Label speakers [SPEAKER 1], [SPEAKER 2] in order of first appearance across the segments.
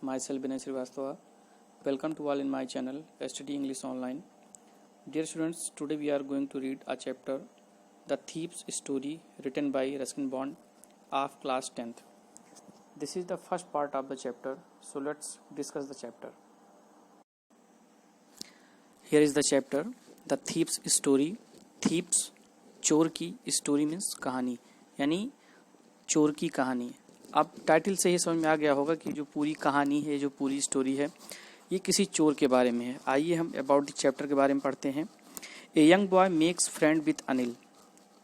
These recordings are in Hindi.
[SPEAKER 1] myself Vinay Srivastava. Welcome to all in my channel Study English Online. Dear students, today we are going to read a chapter, The Thief's Story, written by Ruskin Bond of class 10th. This is the first part of the chapter, so let's discuss the chapter. Here is the chapter, The Thief's Story. Thieves, चोर की, स्टोरी मीन्स कहानी, यानी चोर की कहानी. अब टाइटल से ही समझ में आ गया होगा कि जो पूरी कहानी है, जो पूरी स्टोरी है, ये किसी चोर के बारे में है. आइए हम अबाउट द चैप्टर के बारे में पढ़ते हैं. A young boy makes friend with Anil.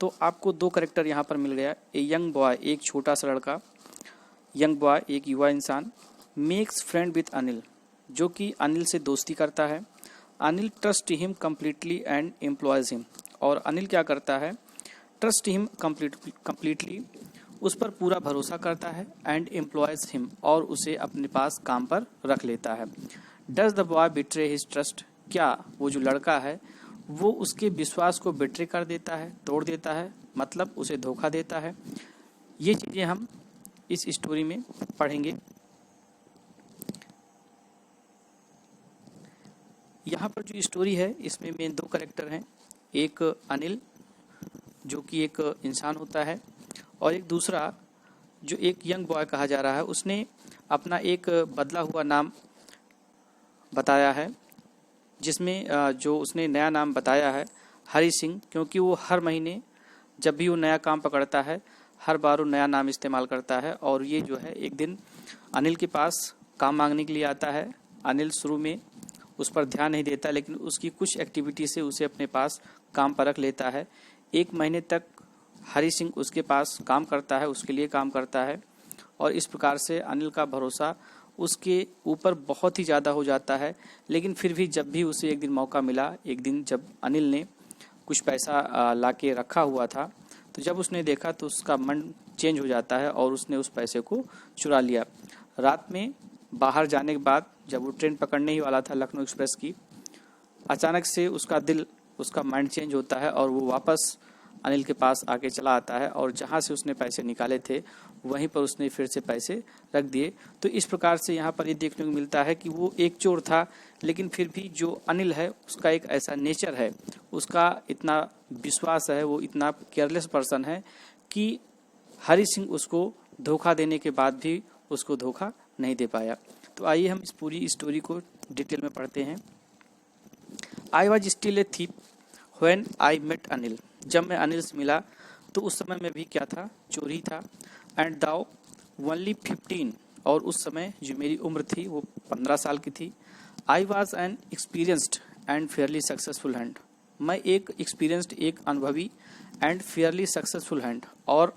[SPEAKER 1] तो आपको दो करेक्टर यहाँ पर मिल गया. ए यंग बॉय, एक छोटा सा लड़का, यंग बॉय एक युवा इंसान, मेक्स फ्रेंड विथ अनिल, जो कि अनिल से दोस्ती करता है. Anil trust him completely and employees him. और अनिल क्या करता है, ट्रस्ट हिम कम्प्लीटली, उस पर पूरा भरोसा करता है, एंड एम्प्लॉयज हिम, और उसे अपने पास काम पर रख लेता है. Does the boy betray his trust. क्या वो जो लड़का है वो उसके विश्वास को बिट्रे कर देता है, तोड़ देता है, मतलब उसे धोखा देता है. ये चीज़ें हम इस स्टोरी में पढ़ेंगे. यहाँ पर जो स्टोरी है इसमें मेन दो कैरेक्टर हैं. एक अनिल जो कि एक इंसान होता है, और एक दूसरा जो एक यंग बॉय कहा जा रहा है. उसने अपना एक बदला हुआ नाम बताया है, जिसमें जो उसने नया नाम बताया है हरी सिंह, क्योंकि वो हर महीने जब भी वो नया काम पकड़ता है हर बार वो नया नाम इस्तेमाल करता है. और ये जो है एक दिन अनिल के पास काम मांगने के लिए आता है. अनिल शुरू में उस पर ध्यान नहीं देता, लेकिन उसकी कुछ एक्टिविटी से उसे अपने पास काम पर रख लेता है. एक महीने तक हरी सिंह उसके पास काम करता है, उसके लिए काम करता है, और इस प्रकार से अनिल का भरोसा उसके ऊपर बहुत ही ज़्यादा हो जाता है. लेकिन फिर भी जब भी उसे एक दिन मौका मिला, एक दिन जब अनिल ने कुछ पैसा ला के रखा हुआ था, तो जब उसने देखा तो उसका मन चेंज हो जाता है और उसने उस पैसे को चुरा लिया. रात में बाहर जाने के बाद जब वो ट्रेन पकड़ने ही वाला था लखनऊ एक्सप्रेस की, अचानक से उसका माइंड चेंज होता है और वो वापस अनिल के पास आके चला आता है, और जहाँ से उसने पैसे निकाले थे वहीं पर उसने फिर से पैसे रख दिए. तो इस प्रकार से यहाँ पर ये देखने को मिलता है कि वो एक चोर था, लेकिन फिर भी जो अनिल है उसका एक ऐसा नेचर है, उसका इतना विश्वास है, वो इतना केयरलेस पर्सन है कि हरी सिंह उसको धोखा देने के बाद भी उसको धोखा नहीं दे पाया. तो आइए हम इस पूरी स्टोरी को डिटेल में पढ़ते हैं. I was still a thief when I met Anil. जब मैं अनिल से मिला तो उस समय में भी क्या था, चोरी था. एंड दाउ ओनली 15, और उस समय जो मेरी उम्र थी वो 15 साल की थी. I was an experienced and Fairlie successful hand. मैं एक एक्सपीरियंस्ड, एक अनुभवी, एंड फेयरली सक्सेसफुल हैंड, और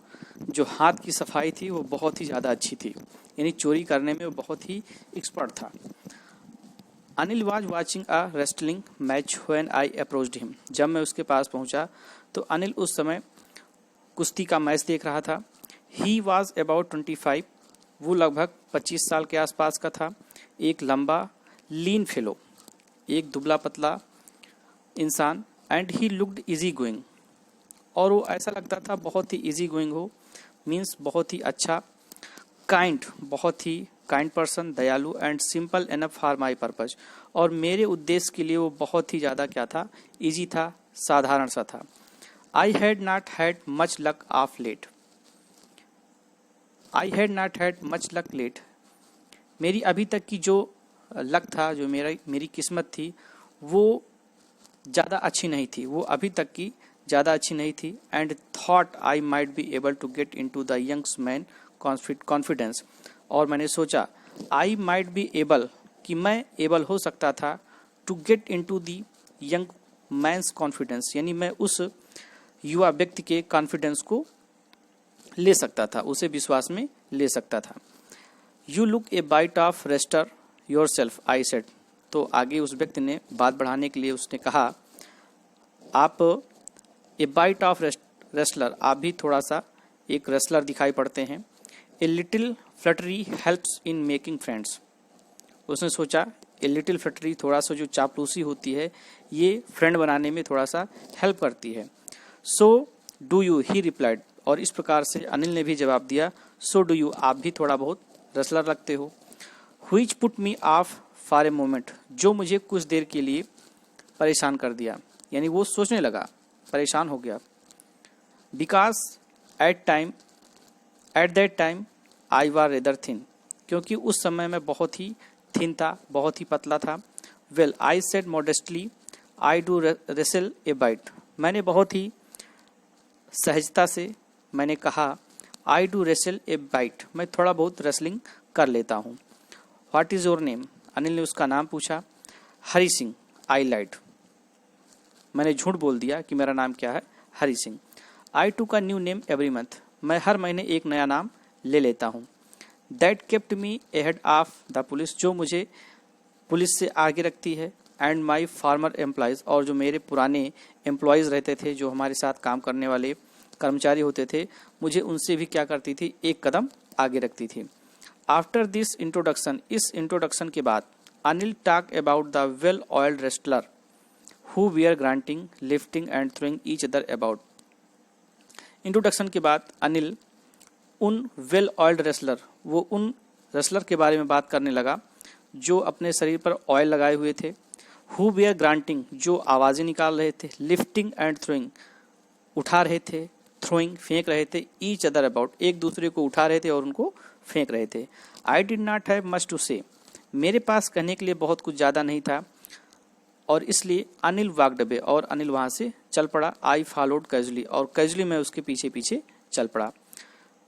[SPEAKER 1] जो हाथ की सफाई थी वो बहुत ही ज़्यादा अच्छी थी, यानी चोरी करने में वो बहुत ही एक्सपर्ट था. Anil was watching a wrestling match when I approached him. जब मैं उसके पास पहुंचा तो अनिल उस समय कुश्ती का मैच देख रहा था. ही वाज अबाउट 25, वो लगभग 25 साल के आसपास का था. एक लंबा लीन फेलो, एक दुबला पतला इंसान. And he looked easy going, और वो ऐसा लगता था बहुत ही इजी गोइंग हो, मीन्स बहुत ही अच्छा, काइंड, बहुत ही काइंड पर्सन, दयालु, and simple enough for my purpose. और मेरे उद्देश्य के लिए वो बहुत ही ज़्यादा क्या था, इजी था, साधारण सा था. I had not had much luck of late. I had not had much luck late. मेरी अभी तक की जो लक था, जो मेरी किस्मत थी, वो ज़्यादा अच्छी नहीं थी, वो अभी तक की ज़्यादा अच्छी नहीं थी. And thought I might be able to get into the young's man confidence. और मैंने सोचा आई माइट बी एबल, कि मैं एबल हो सकता था, to get into the young man's confidence, यानी मैं उस युवा व्यक्ति के कॉन्फिडेंस को ले सकता था, उसे विश्वास में ले सकता था. You look a bit of wrestler yourself, I said. तो आगे उस व्यक्ति ने बात बढ़ाने के लिए उसने कहा, आप ए बाइट ऑफ रेस्लर, आप भी थोड़ा सा एक रेसलर दिखाई पड़ते हैं. A little flattery helps in making friends. उसने सोचा ए लिटिल फ्लटरी, थोड़ा सा जो चापलूसी होती है, ये फ्रेंड बनाने में थोड़ा सा हेल्प करती है. So do you, he replied. और इस प्रकार से अनिल ने भी जवाब दिया, सो डू यू, आप भी थोड़ा बहुत रेसलर लगते हो. Which put me of for a moment, जो मुझे कुछ देर के लिए परेशान कर दिया, यानी वो सोचने लगा, परेशान हो गया। Because at that time I was rather thin, क्योंकि उस समय मैं बहुत ही थिन था, बहुत ही पतला था। Well I said modestly I do wrestle A bite, मैंने बहुत ही सहजता से मैंने कहा I do wrestle A bite, मैं थोड़ा बहुत रेसलिंग कर लेता हूँ। What is your name, Anil ने उसका नाम पूछा। हरी सिंह, आई लाइड, मैंने झूठ बोल दिया कि मेरा नाम क्या है, हरी सिंह। आई टूक a new name every month, मैं हर महीने एक नया नाम ले लेता हूँ। That kept me ahead of the police, जो मुझे पुलिस से आगे रखती है। एंड माई फार्मर एम्प्लॉयज़, और जो मेरे पुराने एम्प्लॉयज़ रहते थे, जो हमारे साथ काम करने वाले कर्मचारी होते थे, मुझे उनसे भी क्या करती थी, एक कदम आगे रखती थी। आफ्टर दिस इंट्रोडक्शन, इस इंट्रोडक्शन के बाद Anil talk about the well oiled wrestler who we are grunting lifting and throwing each other about. Introduction के बाद अनिल उन वेल ऑयल्ड रेसलर, वो उन रेसलर के बारे में बात करने लगा जो अपने शरीर पर ऑयल लगाए हुए थे। हु वी आर ग्रांटिंग, जो आवाज़ें निकाल रहे थे। लिफ्टिंग एंड थ्रोइंग, उठा रहे थे। थ्रोइंग, फेंक रहे थे। ईच अदर अबाउट, एक दूसरे को उठा रहे थे और उनको फेंक रहे थे। I did not have much to say, मेरे पास कहने के लिए बहुत कुछ ज़्यादा नहीं था, और इसलिए अनिल वॉक्ड अवे, और अनिल वहाँ से चल पड़ा। आई फॉलोड कैजुअली, और कैजुअली मैं उसके पीछे पीछे चल पड़ा।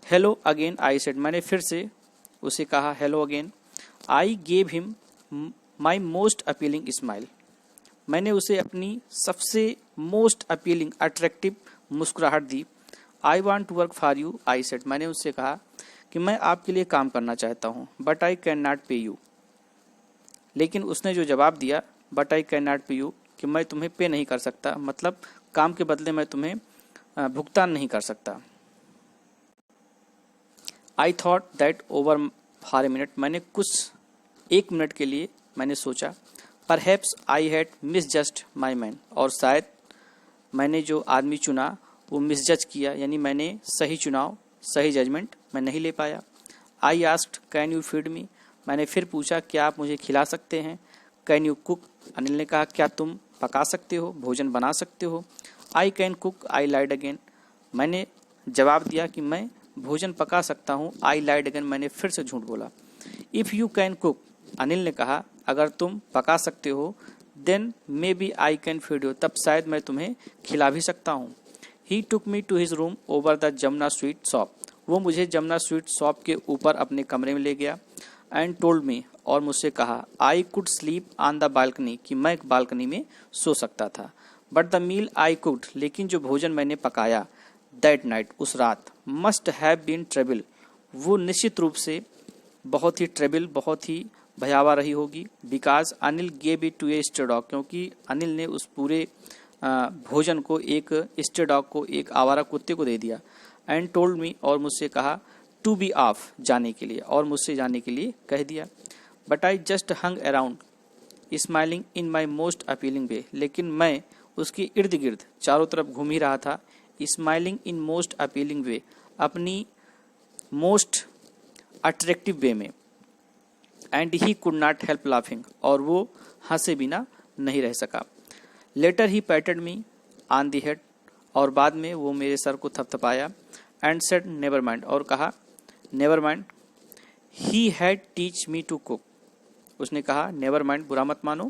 [SPEAKER 1] हेलो अगेन आई सेड, मैंने फिर से उसे कहा hello again. I gave him my most appealing smile, मैंने उसे अपनी सबसे मोस्ट अपीलिंग अट्रैक्टिव मुस्कुराहट दी। I want to work for you I said, मैंने उससे कहा कि मैं आपके लिए काम करना चाहता हूँ। बट आई कैन नॉट पे यू, लेकिन उसने जो जवाब दिया, बट आई कैन नॉट पे यू, कि मैं तुम्हें पे नहीं कर सकता, मतलब काम के बदले मैं तुम्हें भुगतान नहीं कर सकता। I thought that over for a minute, मैंने कुछ एक मिनट के लिए मैंने सोचा। Perhaps I had misjudged my man, और शायद मैंने जो आदमी चुना वो मिसजज किया, यानी मैंने सही चुनाव, सही जजमेंट मैं नहीं ले पाया। I asked can you feed me, मैंने फिर पूछा क्या आप मुझे खिला सकते हैं। कैन यू कुक, अनिल ने कहा क्या तुम पका सकते हो, भोजन बना सकते हो। I can cook I lied again, मैंने जवाब दिया कि मैं भोजन पका सकता हूँ। आई लाइड अगेन, मैंने फिर से झूठ बोला। If you can cook, Anil ने कहा अगर तुम पका सकते हो, then maybe I can feed you, तब शायद मैं तुम्हें खिला भी सकता हूँ। He took me to his room over the Jamuna sweet shop, वो मुझे जमुना स्वीट शॉप के ऊपर अपने कमरे में ले गया। एंड टोल्ड मी, और मुझसे कहा I could sleep on the balcony, कि मैं बालकनी में सो सकता था। But the meal I cooked, लेकिन जो भोजन मैंने पकाया, दैट नाइट, उस रात, मस्ट हैव बीन ट्रेबल, वो निश्चित रूप से बहुत ही ट्रेबल, बहुत ही भयावह रही होगी। Because Anil gave it to a stray dog, क्योंकि अनिल ने उस पूरे भोजन को एक स्ट्रे डॉग को, एक आवारा कुत्ते को दे दिया। एंड टोल्ड मी, और मुझसे कहा टू बी ऑफ, जाने के लिए, और मुझसे जाने के लिए कह दिया। But I just hung around smiling in my most appealing way, लेकिन मैं उसके इर्द गिर्द चारों तरफ घूम ही रहा था। Smiling in most appealing way, अपनी मोस्ट अट्रैक्टिव वे में। And he could not help laughing, और वो हंसे बिना नहीं रह सका। Later he patted me on the head, और बाद में वो मेरे सर को थपथपाया। एंड सेड नेवर माइंड, और कहा never mind. He had teach me to cook, उसने कहा नेवर माइंड, बुरा मत मानो।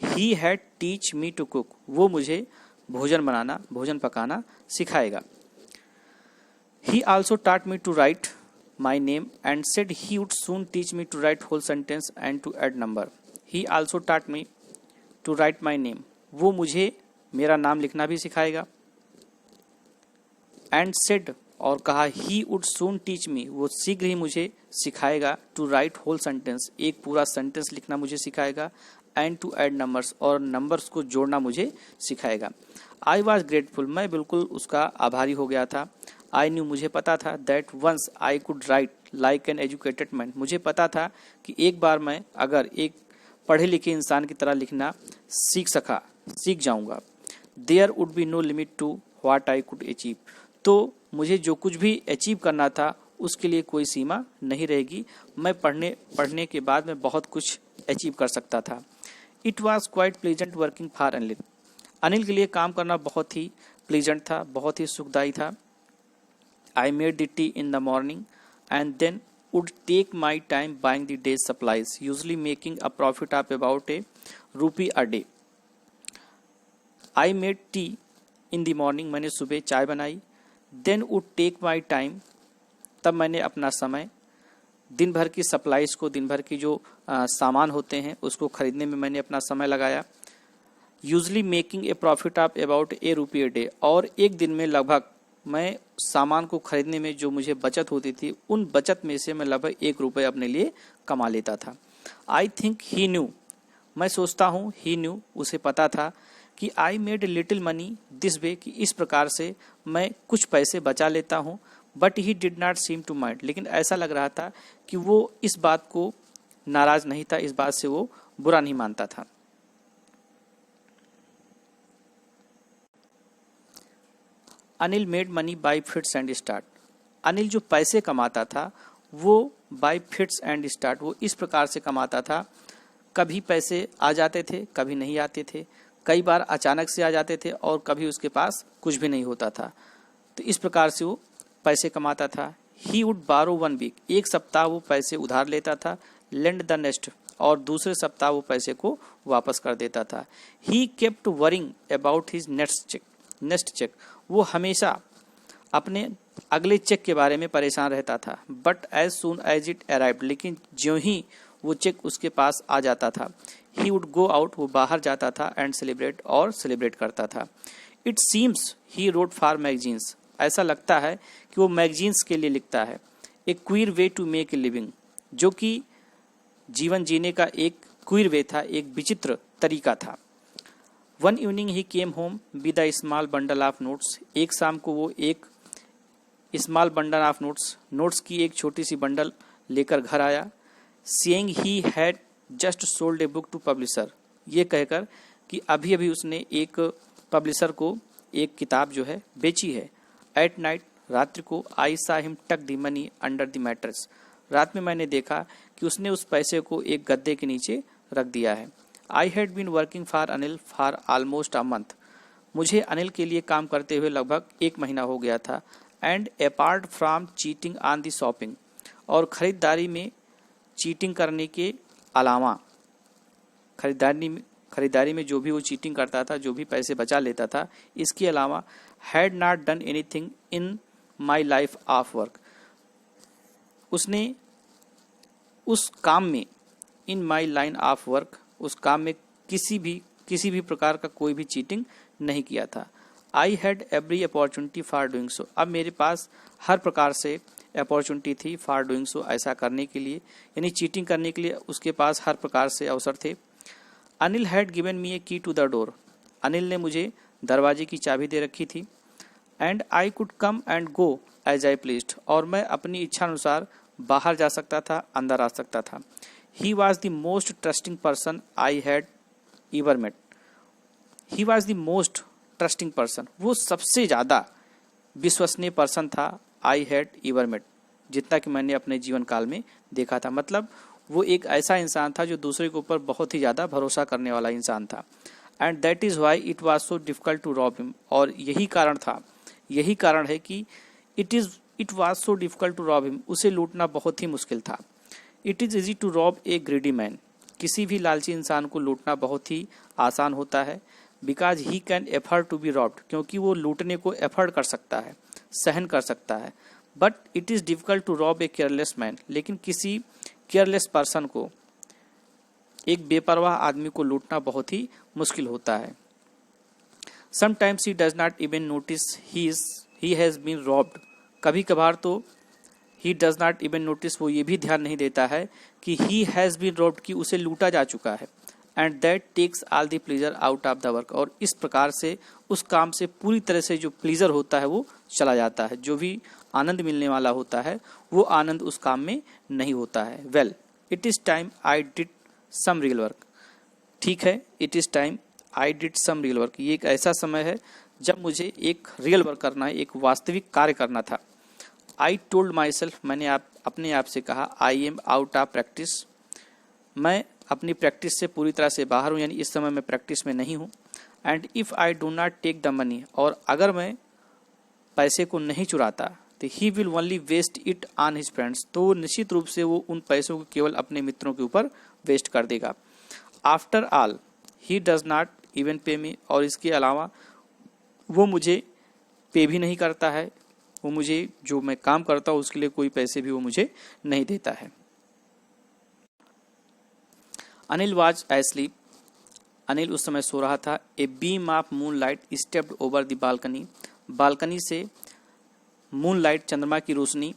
[SPEAKER 1] He had teach me to cook, वो मुझे भोजन बनाना, भोजन पकाना सिखाएगा। He also taught me to write my name and said he would soon teach me to write whole sentence and to add number. He also taught me to write my name. वो मुझे मेरा नाम लिखना भी सिखाएगा। And said, और कहा he would soon teach me, वो शीघ्र ही मुझे सिखाएगा। To write whole sentence, एक पूरा सेंटेंस लिखना मुझे सिखाएगा। And to add numbers, और नंबर्स को जोड़ना मुझे सिखाएगा। I was grateful, मैं बिल्कुल उसका आभारी हो गया था। I knew, मुझे पता था। That once I could write like an educated man, मुझे पता था कि एक बार मैं अगर एक पढ़े लिखे इंसान की तरह लिखना सीख जाऊंगा। There would be no limit to what I could achieve, तो मुझे जो कुछ भी अचीव करना था उसके लिए कोई सीमा नहीं रहेगी। मैं पढ़ने के बाद मैं बहुत कुछ अचीव कर सकता था। It was quite pleasant working for Anil. Anil के लिए काम करना बहुत ही प्लेजेंट था, बहुत ही सुखदायी था। I made the tea in the morning and then would take my time buying the day's supplies, usually making a profit of about ₹1 a day. I made tea in the morning, मैंने सुबह चाय बनाई। Then would take my time, तब मैंने अपना समय दिन भर की सप्लाईज को, दिन भर की जो सामान होते हैं उसको खरीदने में मैंने अपना समय लगाया। Usually making a profit of about ₹1 a day, और एक दिन में लगभग मैं सामान को खरीदने में जो मुझे बचत होती थी उन बचत में से मैं लगभग ₹1 अपने लिए कमा लेता था। आई थिंक ही न्यू, मैं सोचता हूँ ही न्यू, उसे पता था कि I made little money this way, कि इस प्रकार से मैं कुछ पैसे बचा लेता हूँ। But he did not seem to mind, लेकिन ऐसा लग रहा था कि वो इस बात को नाराज नहीं था, इस बात से वो बुरा नहीं मानता था। Anil made money by fits and start. Anil जो पैसे कमाता था वो बाय फिट्स एंड स्टार्ट, वो इस प्रकार से कमाता था, कभी पैसे आ जाते थे, कभी नहीं आते थे, कई बार अचानक से आ जाते थे और कभी उसके पास कुछ भी नहीं होता था। तो इस प्रकार से वो पैसे कमाता था। ही वुड बारो 1 वीक, एक सप्ताह वो पैसे उधार लेता था। लेंड द नेक्स्ट, और दूसरे सप्ताह वो पैसे को वापस कर देता था। He kept worrying about his next cheque, वो हमेशा अपने अगले चेक के बारे में परेशान रहता था। But as soon as it arrived, लेकिन ज्यों ही वो चेक उसके पास आ जाता था, ही वुड गो आउट, वो बाहर जाता था एंड सेलिब्रेट, और सेलिब्रेट करता था। It seems he road for magazines, ऐसा लगता है कि वो मैगजीन्स के लिए लिखता है। A queer way to make a living, जो कि जीवन जीने का एक क्वीर वे था, एक विचित्र तरीका था। One evening he came home with a small bundle of notes, एक शाम को वो एक स्मॉल बंडल ऑफ नोट्स की एक छोटी सी बंडल लेकर घर आया। Saying he had just sold a book to publisher, ये कहकर कि अभी अभी उसने एक पब्लिशर को एक किताब जो है बेची है। एट नाइट, रात्रि को, आई सा हिम टक the money under the mattress, रात में मैंने देखा कि उसने उस पैसे को एक गद्दे के नीचे रख दिया है। I had been working for Anil for almost a month, मुझे अनिल के लिए काम करते हुए लगभग 1 महीना हो गया था। And apart from cheating on the shopping, और खरीदारी में चीटिंग करने के अलावा, खरीदारी में जो भी वो चीटिंग करता था, जो भी पैसे बचा लेता था, इसके अलावा had not done anything in my life of work, उसने उस काम में, इन माई लाइन ऑफ वर्क, उस काम में किसी भी प्रकार का कोई भी चीटिंग नहीं किया था। I had every opportunity for doing so, अब मेरे पास हर प्रकार से अपॉर्चुनिटी थी फॉर डूइंग सो, ऐसा करने के लिए, यानी चीटिंग करने के लिए उसके पास हर प्रकार से अवसर थे। अनिल हैड गिवन मी ए की टू द डोर, अनिल ने मुझे दरवाजे की चाबी दे रखी थी। And I could come and go as I pleased, और मैं अपनी इच्छा अनुसार बाहर जा सकता था, अंदर आ सकता था। He was the most trusting person I had ever met, he was the most trusting person, वो सबसे ज़्यादा विश्वसनीय पर्सन था, आई हैड एवर मेट, जितना कि मैंने अपने जीवन काल में देखा था। मतलब वो एक ऐसा इंसान था जो दूसरे के ऊपर बहुत ही ज़्यादा भरोसा करने वाला इंसान था। And that is why it was so difficult to rob him, और यही कारण है कि it was so difficult to rob him, उसे लूटना बहुत ही मुश्किल था। It is easy to rob a greedy man, किसी भी लालची इंसान को लूटना बहुत ही आसान होता है। Because he can afford to be robbed, क्योंकि वो लूटने को एफर्ड कर सकता है, सहन कर सकता है। But it is difficult to rob a careless man, लेकिन किसी केयरलेस पर्सन को, एक बेपरवाह आदमी को लूटना बहुत ही मुश्किल होता है। Sometimes he does not even notice he has been robbed, कभी कभार तो he does not even notice, वो ये भी ध्यान नहीं देता है कि ही हैज़ बीन रॉब्ड, कि उसे लूटा जा चुका है। And that takes all the pleasure out of the work, और इस प्रकार से उस काम से पूरी तरह से जो प्लीजर होता है वो चला जाता है, जो भी आनंद मिलने वाला होता है वो आनंद उस काम में नहीं होता है। Well, it is time I did some real work, ठीक है, it is time I did some real work, ये एक ऐसा समय है जब मुझे एक रियल वर्क करना है, एक वास्तविक कार्य करना था। आई टोल्ड माई सेल्फ, मैंने अपने आप से कहा, I am out of practice, मैं अपनी प्रैक्टिस से पूरी तरह से बाहर हूँ, यानी इस समय मैं प्रैक्टिस में नहीं हूँ। And if I do not take the money, और अगर मैं पैसे को नहीं चुराता तो he will only waste it on his friends, तो निश्चित रूप से वो उन पैसों को केवल अपने मित्रों के ऊपर वेस्ट कर देगा। After all he does not even पे मी, और इसके अलावा वो मुझे पे भी नहीं करता है, वो मुझे जो मैं काम करता हूँ उसके लिए कोई पैसे भी वो मुझे नहीं देता है। अनिल वाज एस्लीप, अनिल उस समय सो रहा था। A beam of moon light stepped over the balcony, balcony से मून लाइट चंद्रमा की रोशनी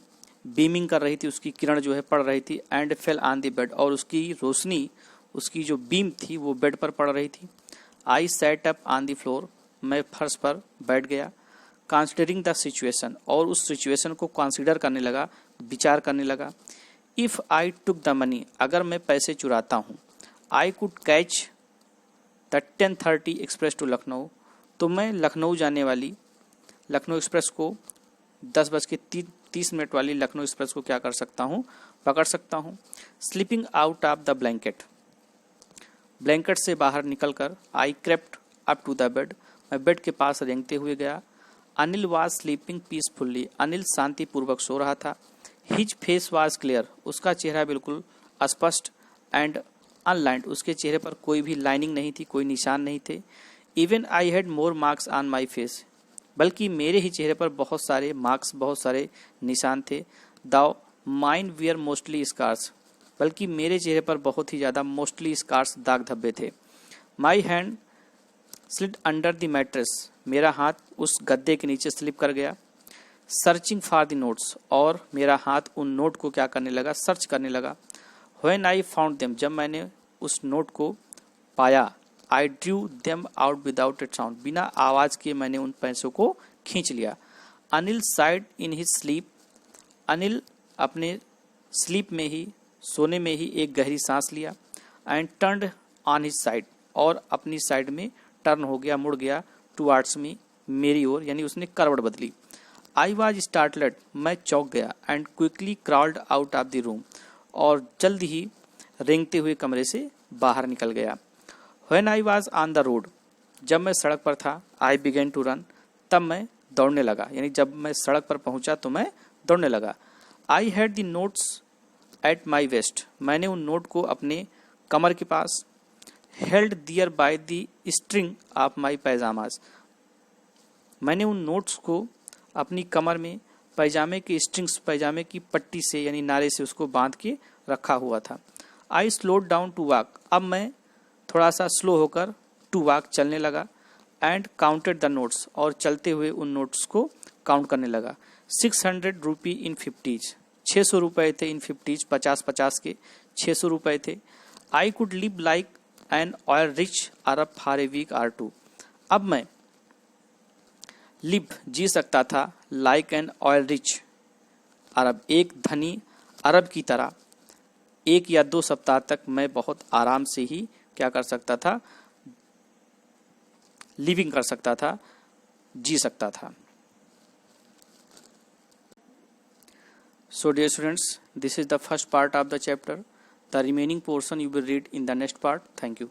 [SPEAKER 1] बीमिंग कर रही थी, उसकी किरण जो है पड़ रही थी। And fell on the bed, और उसकी रोशनी, उसकी जो बीम थी वो बेड पर पड़ रही थी। I set up on the floor, मैं फर्श पर बैठ गया। कंसिडरिंग द सिचुएशन, और उस सिचुएशन को कंसिडर करने लगा, विचार करने लगा। If I took the money, अगर मैं पैसे चुराता हूँ, I could catch the 10:30 express to Lucknow, तो मैं लखनऊ जाने वाली लखनऊ एक्सप्रेस को 10:30 वाली लखनऊ एक्सप्रेस को क्या कर सकता हूँ, पकड़ सकता हूँ। Sleeping out of the blanket, blanket से बाहर निकलकर I crept up to the bed, मैं बेड के पास रेंगते हुए गया। Anil was sleeping peacefully, Anil शांतिपूर्वक सो रहा था। हिज फेस वाज क्लियर, उसका चेहरा बिल्कुल स्पष्ट। एंड अनलाइंड, उसके चेहरे पर कोई भी लाइनिंग नहीं थी, कोई निशान नहीं थे। Even I had more marks on my face, बल्कि मेरे ही चेहरे पर बहुत सारे मार्क्स, बहुत सारे निशान थे। The mine were mostly scars, बल्कि मेरे चेहरे पर बहुत ही ज़्यादा मोस्टली स्कार्स, दाग धब्बे थे। My hand slid under the mattress, मेरा हाथ उस गद्दे के नीचे स्लिप कर गया। सर्चिंग फॉर द नोट्स, और मेरा हाथ उन नोट को क्या करने लगा, सर्च करने लगा। व्हेन आई फाउंड देम, जब मैंने उस नोट को पाया, I drew them out without A sound, बिना आवाज के मैंने उन पैसों को खींच लिया। Anil side in his sleep, Anil अपने स्लीप में ही, सोने में ही एक गहरी सांस लिया। And turned on his side, और अपनी साइड में टर्न हो गया, मुड़ गया। टुवार्ड्स मी, मेरी ओर, यानी उसने करवट बदली। आई वाज स्टार्टलेड, मैं चौंक गया। And quickly crawled out of the room, और जल्द ही रेंगते हुए कमरे से बाहर निकल गया। When I was on the road, जब मैं सड़क पर था। आई बिगेन टू रन, तब मैं दौड़ने लगा, यानी जब मैं सड़क पर पहुंचा तो मैं दौड़ने लगा। I had the notes at my waist, मैंने उन नोट को अपने कमर के पास। Held there by the string of my pyjamas, मैंने उन नोट्स को अपनी कमर में पैजामे की स्ट्रिंग्स, पैजामे की पट्टी से यानी नारे से उसको बांध के रखा हुआ था। आई स्लोड डाउन टू वॉक, अब मैं थोड़ा सा स्लो होकर टू वॉक चलने लगा। एंड काउंटेड द नोट्स, और चलते हुए उन नोट्स को काउंट करने लगा। 600 रुपी इन 50s, 600 रुपये थे इन 50s, 50-50 के 600 रुपये थे। I could live like an oil rich Arab for a week or two, अब मैं लिव जी सकता था, like an oil rich Arab, एक धनी अरब की तरह, 1 या 2 सप्ताह तक मैं बहुत आराम से ही क्या कर सकता था, लिविंग कर सकता था, जी सकता था। So dear students, this is the first part of the chapter. The remaining portion you will read in the next part. Thank you.